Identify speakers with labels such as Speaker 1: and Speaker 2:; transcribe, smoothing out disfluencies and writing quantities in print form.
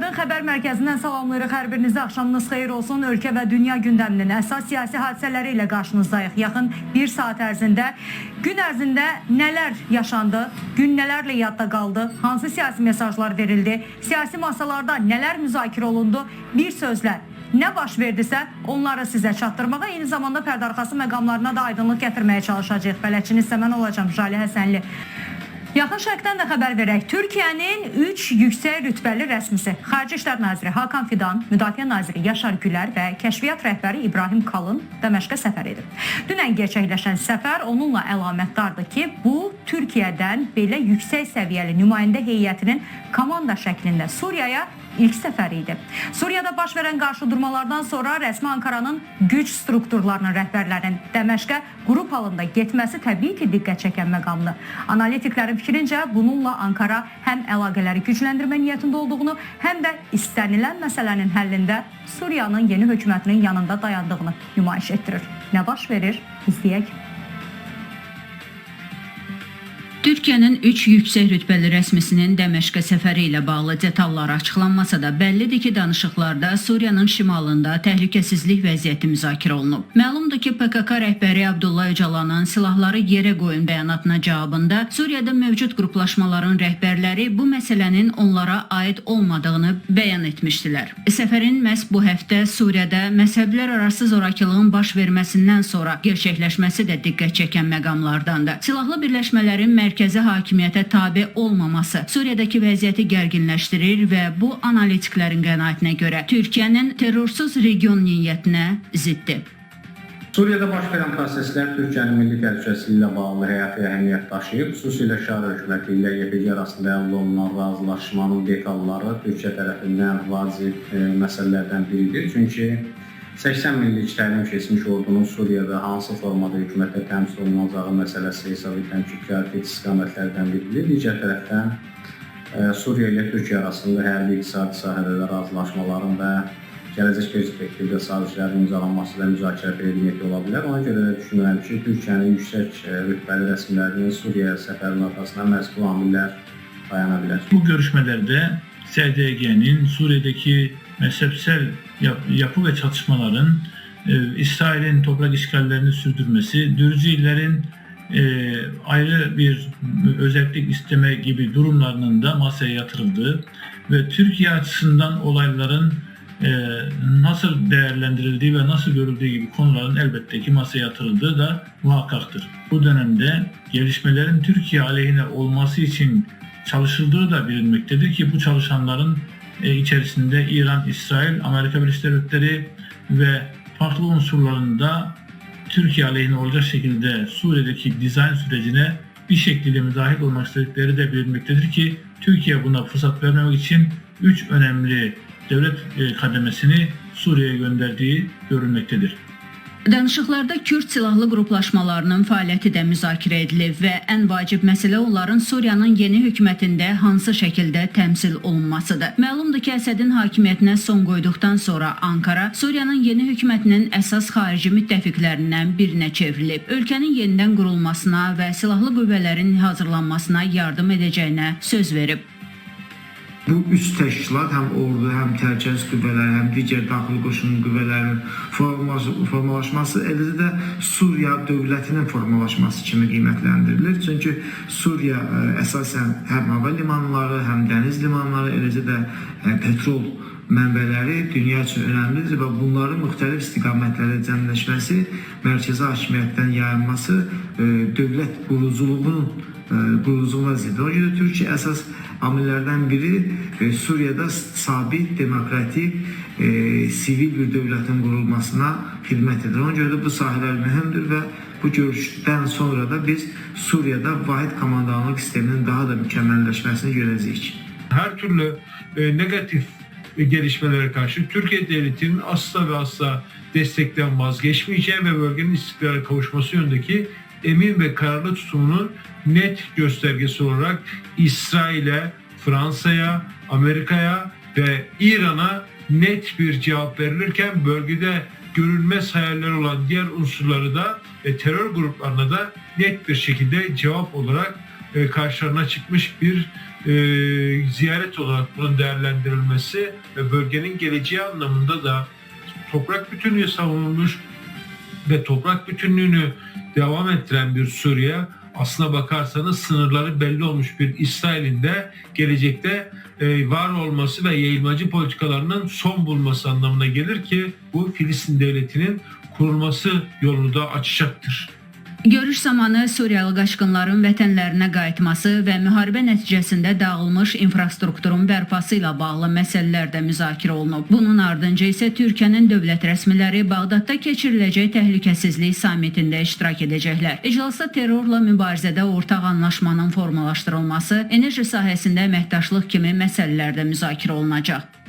Speaker 1: Aydın xəbər mərkəzindən salamlayırıq. Hər birinizə axşamınız xeyir olsun. Ölkə və dünya gündəminin əsas siyasi hadisələri ilə qarşınızdayıq. Yaxın bir saat ərzində, gün ərzində nələr yaşandı, gün nələrlə yadda qaldı, hansı siyasi mesajlar verildi, siyasi masalarda nələr müzakirə olundu, bir sözlə nə baş verdisə onları sizə çatdırmağa, eyni zamanda pərdəarxası məqamlarına da aydınlıq gətirməyə çalışacağıq. Bələdçiniz mən olacağım, Jale Həsənli. Yaxın Şərqdən də xəbər verək. Türkiyənin 3 yüksək rütbəli rəsmisi Xarici İşlər Naziri Hakan Fidan, Müdafiə Naziri Yaşar Gülər və Kəşfiyyat rəhbəri İbrahim Kalın Dəməşqə səfər edib. Dünən gerçəkləşən səfər onunla əlamətdardır ki, bu Türkiyədən belə yüksək səviyyəli nümayəndə heyətinin komanda şəklində Suriyaya ilk səfəri idi. Suriyada baş verən qarşıdurmalardan sonra rəsmi Ankaranın güc strukturlarının rəhbərlərinin Dəməşqə qrup halında getməsi təbii ki, diqqət çəkən məqamdır. Analitiklərin fikrincə bununla Ankara həm əlaqələri gücləndirmə niyyətində olduğunu, həm də istənilən məsələnin həllində Suriyanın yeni hökumətinin yanında dayandığını nümayiş etdirir. Nə baş verir? İzləyək.
Speaker 2: Türkiyənin 3 yüksək rütbəli rəsmisinin Dəməşqə səfəri ilə bağlı detallar açıqlanmasa da bəllidir ki, danışıqlarda Suriyanın şimalında təhlükəsizlik vəziyyəti müzakirə olunub. Məlumdur ki, PKK rəhbəri Abdullah Öcalanın silahları yerə qoyun bəyanatına cavabında Suriyada mövcud qruplaşmaların rəhbərləri bu məsələnin onlara aid olmadığını bəyan etmişdilər. Səfərin məhz bu həftə Suriyada məzhəblər arası zorakılığın baş verməsindən sonra gerçəkləşməsi də diqqət çəkən məqamlardandır. Silahlı birləşmələrin mərkəzi hakimiyyətə tabe olmaması Suriyadakı vəziyyəti gərginləşdirir və bu analitiklərin qənaətinə görə Türkiyənin terrorsuz region niyyətinə ziddir.
Speaker 3: Suriyada baş verən proseslər Türkiyənin milli təhlükəsizliyi ilə bağlı həyati əhəmiyyət daşıyıb. Xüsusilə Şah hökuməti ilə YPG arasında əldə olunan razılaşmanın detalları Türkiyə tərəfindən vacib məsələlərdən biridir. Çünki 80 minlik təlim keçmiş ordunun Suriyada hansı formada hökumətə təmsil olunacağı məsələsi hesab edilən ki, prioritet istiqamətlərdən biridir. Digər tərəfdən Suriya ilə Türkiyə arasında hərbi iqtisadi sahədə razılaşmaların və gələcək perspektivdə sazişlərin imzalanması da müzakirə predmeti ola bilər. Ona görə də düşünürəm ki, Türkiyənin yüksək rütbəli rəsmilərinin Suriyaya səfərinin arxasına məhz bu amillər dayana bilər.
Speaker 4: Bu görüşmələrdə SDG'nin Suriyadakı mezhepsel yapı ve çatışmaların İsrail'in toprak işgallerini sürdürmesi, Dürzilerin ayrı bir özellik isteme gibi durumlarının da masaya yatırıldığı ve Türkiye açısından olayların nasıl değerlendirildiği ve nasıl görüldüğü gibi konuların elbette ki masaya yatırıldığı da muhakkaktır. Bu dönemde gelişmelerin Türkiye aleyhine olması için çalışıldığı da bilinmektedir ki bu çalışanların içerisinde İran, İsrail, Amerika Birleşik Devletleri ve farklı unsurların da Türkiye aleyhine olacak şekilde Suriye'deki dizayn sürecine bir şekilde müdahil olmak istedikleri de bilinmektedir ki Türkiye buna fırsat vermemek için 3 önemli devlet kademesini Suriye'ye gönderdiği görülmektedir.
Speaker 2: Danışıqlarda Kürd silahlı qruplaşmalarının fəaliyyəti də müzakirə edilib və ən vacib məsələ onların Suriyanın yeni hökumətində hansı şəkildə təmsil olunmasıdır. Məlumdur ki, Əsədin hakimiyyətinə son qoyduqdan sonra Ankara Suriyanın yeni hökumətinin əsas xarici müttəfiqlərindən birinə çevrilib. Ölkənin yenidən qurulmasına və silahlı qüvvələrin hazırlanmasına yardım edəcəyinə söz verib.
Speaker 5: Bu üç təşkilat həm ordu, həm təhlükəsizlik qüvvələri, həm digər daxili qoşun qüvvələrinin formalaşması, eləcə də Suriya dövlətinin formalaşması kimi qiymətləndirilir. Çünki Suriya əsasən həm hava limanları, həm dəniz limanları, eləcə də petrol mənbələri dünya üçün önəmlidir və bunların müxtəlif istiqamətlərə cəmləşməsi, mərkəzi hakimiyyətdən yayılması dövlət quruculuğuna ziddir. Ona görə Türkiyə əsas amillərdən biri Suriyada sabit, demokratik, sivil bir dövlətin qurulmasına xidmət edir. Ona görə də bu sahələr mühümdür və bu görüşdən sonra da biz Suriyada vahid komandanlıq sisteminin daha da mükəmməlləşməsini görəcəyik.
Speaker 6: Her türlü negatif gelişmelere karşı Türkiye devletinin asla ve asla destekten vazgeçmeyeceği ve bölgenin istikrara kavuşması yönündeki emin ve kararlı tutumunun net göstergesi olarak İsrail'e, Fransa'ya, Amerika'ya ve İran'a net bir cevap verilirken bölgede görülmez hayaller olan diğer unsurları da ve terör gruplarına da net bir şekilde cevap olarak karşılarına çıkmış bir ziyaret olarak bunun değerlendirilmesi ve bölgenin geleceği anlamında da toprak bütünlüğü savunulmuş ve toprak bütünlüğünü devam ettiren bir Suriye, aslına bakarsanız sınırları belli olmuş bir İsrail'in de gelecekte var olması ve yayılmacı politikalarının son bulması anlamına gelir ki bu Filistin devletinin kurulması yolunu da açacaktır.
Speaker 2: Görüş zamanı Suriyalı qaçqınların vətənlərinə qayıtması və müharibə nəticəsində dağılmış infrastrukturun bərpası ilə bağlı məsələlər də müzakirə olunub. Bunun ardınca isə Türkiyənin dövlət rəsmiləri Bağdadda keçiriləcək təhlükəsizlik sammitində iştirak edəcəklər. İclasda terrorla mübarizədə ortaq anlaşmanın formalaşdırılması, enerji sahəsində əməkdaşlıq kimi məsələlər də müzakirə olunacaq.